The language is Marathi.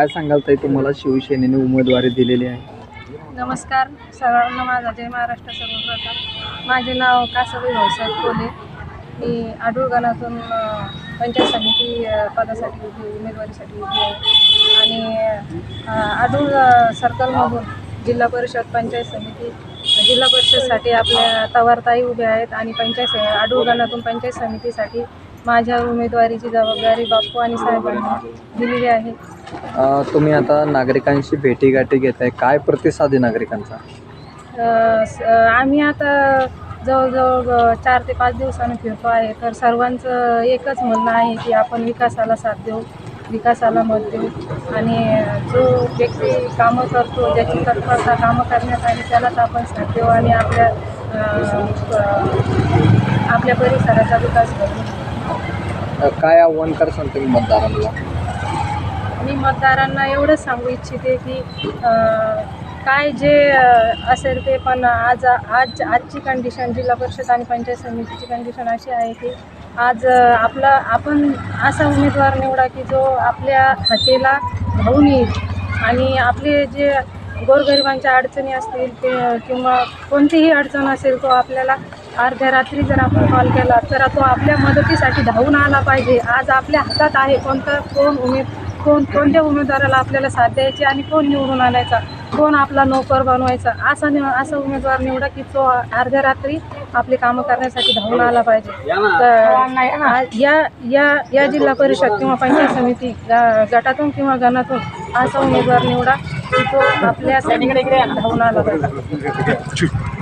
काय सांगाल ताई, तुम्हाला शिवसेनेने उमेदवारी दिलेली आहे? नमस्कार सगळ्यांना, माझा जय महाराष्ट्र. सर्वप्रथम माझे नाव कासाबाई भाऊसाहेब कोले. मी आडुळगाणातून पंचायत समिती पदासाठी उमेदवारीसाठी उभी आहे आणि आडुळ सर्कलमधून जिल्हा परिषद पंचायत समिती जिल्हा परिषदसाठी आपल्या तवारताई उभ्या आहेत आणि आडुळगाणातून पंचायत समितीसाठी माझ्या उमेदवारीची जबाबदारी बाप्पू आणि साहेबांनी दिलेली आहे. तुम्ही आता नागरिकांशी भेटीगाठी घेत आहे, काय प्रतिसाद आहे नागरिकांचा? आम्ही आता जवळजवळ 4 ते 5 दिवसांनी फिरतो आहे. तर सर्वांचं एकच म्हणणं आहे की आपण विकासाला साथ देऊ, विकासाला मत देऊ आणि जो व्यक्ती कामं करतो, ज्याची तत्परता कामं करण्यात आली त्यालाच आपण साथ देऊ आणि आपल्या परिसराचा विकास करू. काय आव्हान करसाल तुम्ही मतदारांना? मी मतदारांना एवढंच सांगू इच्छिते की काय जे असेल ते, पण आजची कंडिशन जिल्हा परिषद आणि पंचायत समितीची कंडिशन अशी आहे की आज आपण असा उमेदवार निवडा की जो आपल्या हाकेला धावून येईल आणि आपले जे गोरगरिबांच्या अडचणी असतील किंवा कोणतीही अडचण असेल तो आपल्याला अर्ध्या रात्री जर आपण कॉल केला तर तो आपल्या मदतीसाठी धावून आला पाहिजे. आज आपल्या हातात आहे कोणत्या उमेदवाराला आपल्याला साथ द्यायची आणि कोण निवडून आणायचा, कोण आपला नोकर बनवायचा. असा उमेदवार निवडा की तो अर्ध्या रात्री आपली कामं करण्यासाठी धावून आला पाहिजे. तर या जिल्हा परिषद किंवा पंचायत समिती गटातून किंवा गणातून असा उमेदवार निवडा की तो आपल्यासाठी धावून आला पाहिजे.